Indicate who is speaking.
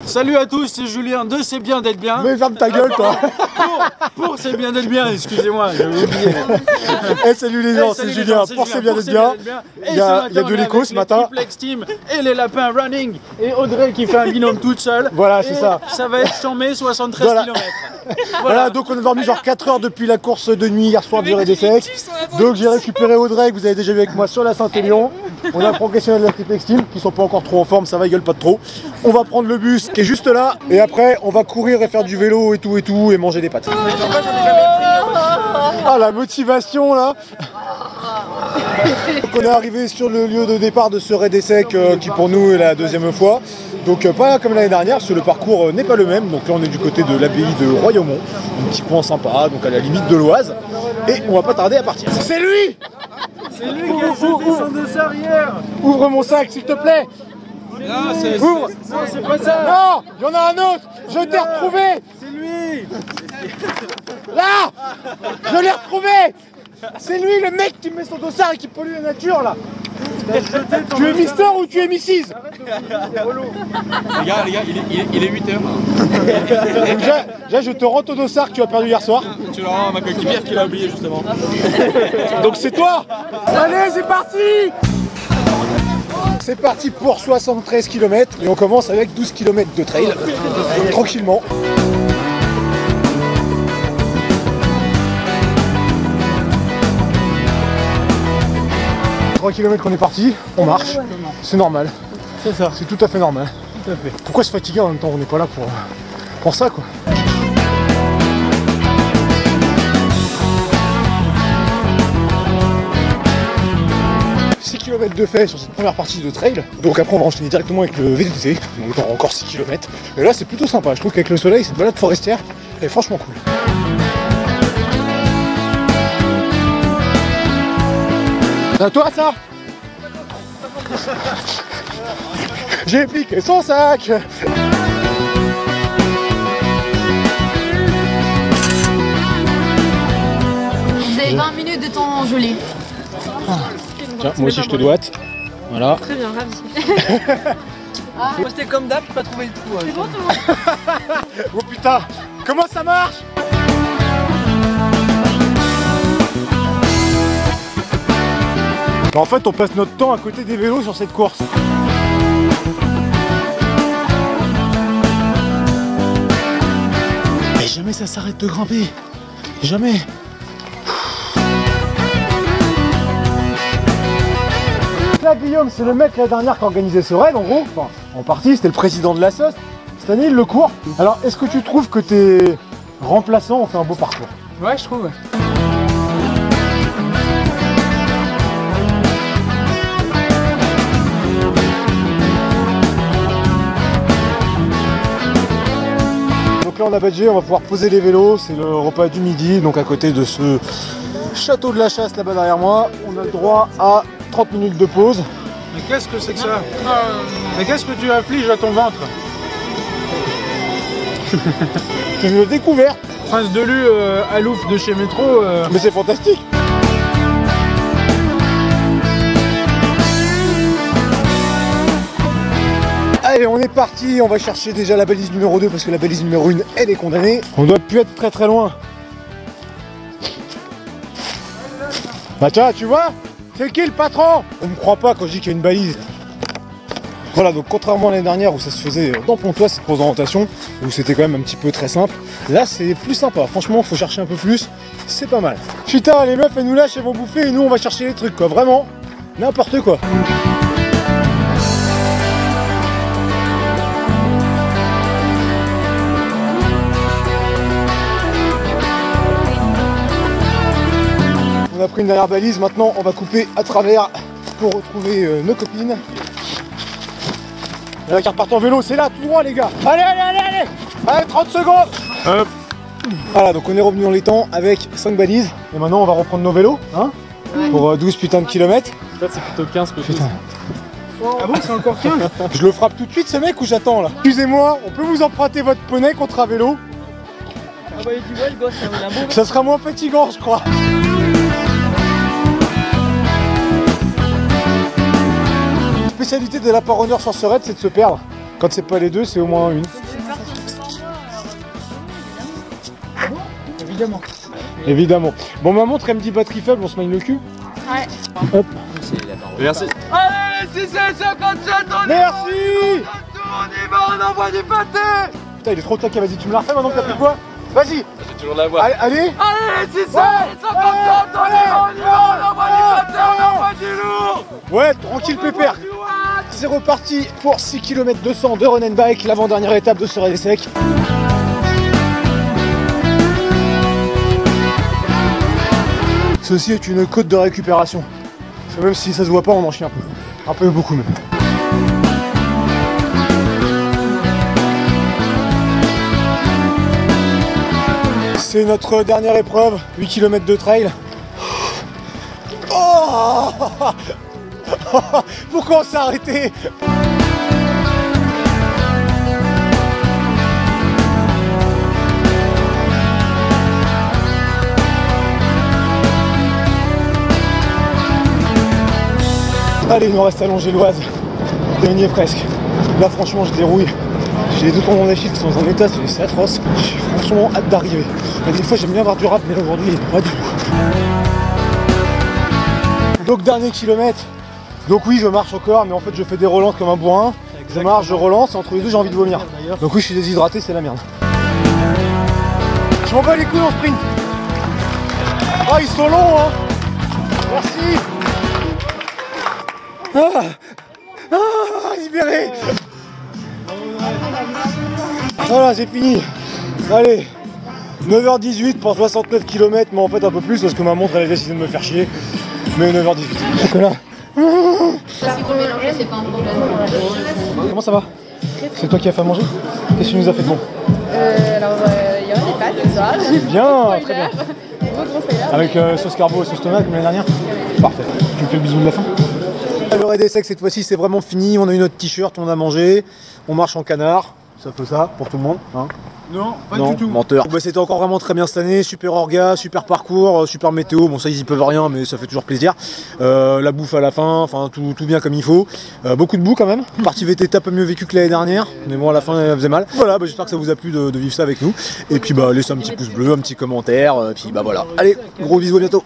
Speaker 1: Salut à tous, c'est Julien de C'est bien d'être bien.
Speaker 2: Mais ferme ta gueule toi.
Speaker 1: Pour C'est bien d'être bien, excusez-moi, j'avais oublié.
Speaker 2: Et salut les gens, c'est Julien, pour C'est bien d'être bien. Il y a de l'écho ce matin.
Speaker 1: Triplex Team et les lapins running et Audrey qui fait un binôme toute seule.
Speaker 2: Voilà, c'est ça.
Speaker 1: Ça va être chambé 73
Speaker 2: Voilà.
Speaker 1: km.
Speaker 2: Voilà, donc on a dormi genre 4 heures depuis la course de nuit hier soir du Raid Effect. Donc j'ai récupéré Audrey que vous avez déjà vu avec moi sur la Saint-Élion. On a un professionnel de la Triplex Team qui sont pas encore trop en forme, ça va, ils gueulent pas trop. On va prendre le bus qui est juste là et après on va courir et faire du vélo et tout et manger des pâtes. Ah la motivation là. Donc on est arrivé sur le lieu de départ de ce Raid Effect qui pour nous est la deuxième fois. Donc pas comme l'année dernière parce que le parcours n'est pas le même. Donc là on est du côté de l'abbaye de Royaumont, un petit coin sympa, donc à la limite de l'Oise. Et on va pas tarder à partir. C'est lui.
Speaker 1: C'est lui qui a jeté son dossard hier.
Speaker 2: Ouvre mon sac s'il te plaît.
Speaker 1: Non, c'est
Speaker 2: Ouvre.
Speaker 1: Non, c'est pas ça.
Speaker 2: Non, il y en a un autre. Je t'ai retrouvé.
Speaker 1: C'est lui.
Speaker 2: Là. Je l'ai retrouvé. C'est lui le mec qui met son dossard et qui pollue la nature là. Tu es Mister ou tu es Mrs?
Speaker 3: Les gars, il est 8h.
Speaker 2: Déjà, je te rends ton dossard que tu as perdu hier soir.
Speaker 3: Tu le rends à ma coéquipière qui l'a oublié justement.
Speaker 2: Donc c'est toi. Allez, c'est parti. C'est parti pour 73 km et on commence avec 12 km de trail, tranquillement. Km qu'on est parti, on marche, c'est normal.
Speaker 1: C'est ça.
Speaker 2: C'est tout à fait normal.
Speaker 1: Tout à fait.
Speaker 2: Pourquoi se fatiguer en même temps? On n'est pas là pour ça quoi. « 6 km de fait sur cette première partie de trail. Donc après on va enchaîner directement avec le VTT. Donc on aura encore 6 km. Et là c'est plutôt sympa. Je trouve qu'avec le soleil, cette balade forestière est franchement cool. C'est à toi ça. J'ai piqué son sac.
Speaker 4: Vous avez 20 minutes de temps gelé.
Speaker 2: Tiens, moi aussi je te doite. Voilà.
Speaker 4: Très bien, ravi.
Speaker 5: C'était comme d'hab, j'ai pas trouvé le trou.
Speaker 4: C'est bon tout le monde.
Speaker 2: Oh putain, comment ça marche? En fait, on passe notre temps à côté des vélos sur cette course. Mais jamais ça s'arrête de grimper. Jamais. Là, Guillaume, c'est le mec la dernière qui a organisé ce raid, en gros. Enfin, en partie, c'était le président de la SOS. Cette année, il le court. Alors, est-ce que tu trouves que tes remplaçants ont fait un beau parcours?
Speaker 5: Ouais, je trouve. Ouais.
Speaker 2: Donc là on a badgé, on va pouvoir poser les vélos, c'est le repas du midi, donc à côté de ce château de la chasse là-bas derrière moi, on a le droit à 30 minutes de pause.
Speaker 1: Mais qu'est-ce que c'est que ça? Mais qu'est-ce que tu affliges à ton ventre?
Speaker 2: C'est une découverte.
Speaker 1: Prince de Lu, Alouf de chez Métro.
Speaker 2: Mais c'est fantastique. Allez, on est parti, on va chercher déjà la balise numéro 2 parce que la balise numéro 1 elle est condamnée. On doit plus être très loin. Bah tiens, tu vois, c'est qui le patron? On me croit pas quand je dis qu'il y a une balise. Voilà, donc contrairement à l'année dernière où ça se faisait dans Pontoise cette pause d'orientation, où c'était quand même un petit peu très simple, là c'est plus sympa, franchement faut chercher un peu plus, c'est pas mal. Putain, les meufs elles nous lâchent, elles vont bouffer et nous on va chercher les trucs quoi, vraiment, n'importe quoi. On a pris une dernière balise, maintenant on va couper à travers pour retrouver nos copines. Et la carte part en vélo, c'est là, tout droit les gars. Allez, allez, allez, allez. Allez, 30 secondes. Hop. Voilà, donc on est revenu dans les temps avec 5 balises. Et maintenant on va reprendre nos vélos, hein, pour 12 putains de kilomètres.
Speaker 3: En fait, c'est plutôt 15 que 12.
Speaker 2: Putain.
Speaker 1: Ah bon, c'est encore 15?
Speaker 2: Je le frappe tout de suite ce mec ou j'attends là? Excusez-moi, on peut vous emprunter votre poney contre un vélo?
Speaker 5: Ah bah tu vois le gosse, il a un beau.
Speaker 2: Ça sera moins fatigant je crois. La spécialité des lapins runners sur ce raid, c'est de se perdre. Quand c'est pas les deux, c'est au moins une.
Speaker 1: évidemment.
Speaker 2: Évidemment. Bon, ma montre, elle me dit batterie faible, on se mine le cul.
Speaker 4: Ouais.
Speaker 2: Hop.
Speaker 3: Merci.
Speaker 5: Allez, 657, on
Speaker 2: Merci.
Speaker 5: on y va, on envoie du pâté.
Speaker 2: Putain, il est trop taquet, vas-y, tu me la refais maintenant que t'as pris quoi? Vas-y.
Speaker 3: J'ai toujours de la voix.
Speaker 2: Allez, allez.
Speaker 5: Allez, 657, on y va, on envoie du pâté, on envoie du lourd.
Speaker 2: Ouais, tranquille pépère. C'est reparti pour 6 km 200 de run and bike, l'avant-dernière étape de ce raid sec. Ceci est une côte de récupération. Parce que même si ça se voit pas, on en chie un peu. Un peu beaucoup même. C'est notre dernière épreuve, 8 km de trail. Oh pourquoi on s'est arrêté? Allez, il nous reste à Longéloise. Et on y est presque. Là, franchement, je dérouille. J'ai les deux tendons d'Achille qui sont dans un état, c'est atroce. J'ai franchement hâte d'arriver. Des fois, j'aime bien avoir du rap, mais là, aujourd'hui, pas du tout. Donc, dernier kilomètre. Donc oui, je marche encore, mais en fait, je fais des relances comme un bourrin. Je marche, je relance, et entre les deux, j'ai envie de vomir. Donc oui, je suis déshydraté, c'est la merde. Je m'en bats les couilles en sprint. Ah, ils sont longs, hein. Merci. Libéré. Voilà, c'est fini. Allez, 9h18 pour 69 km, mais en fait un peu plus parce que ma montre elle a décidé de me faire chier. Mais 9h18. Chocolat.
Speaker 4: Si vous mélangez, c'est pas un problème.
Speaker 2: Comment ça va? C'est toi qui as fait à manger? Qu'est-ce que tu nous as fait de bon?
Speaker 6: Alors, il y aura des pâtes ce soir.
Speaker 2: Bien, très bien.
Speaker 6: Gros spoiler.
Speaker 2: Avec sauce carbo et sauce tomate comme l'année dernière? Parfait. Tu me fais le bisou de la fin? Le raid sec cette fois-ci c'est vraiment fini, on a eu notre t-shirt, on a mangé, on marche en canard, ça fait ça pour tout le monde, hein?
Speaker 1: Non, pas
Speaker 2: Non,
Speaker 1: du tout.
Speaker 2: menteur. Bah, c'était encore vraiment très bien cette année, super orga, super parcours, super météo, bon ça ils y peuvent rien mais ça fait toujours plaisir. La bouffe à la fin, enfin tout bien comme il faut. Beaucoup de boue quand même, partie VTT un peu mieux vécu que l'année dernière, mais bon à la fin elle faisait mal. Voilà, bah, j'espère que ça vous a plu de vivre ça avec nous. Et puis bah laissez un petit pouce bleu, un petit commentaire, puis bah voilà. Allez, gros bisous, à bientôt.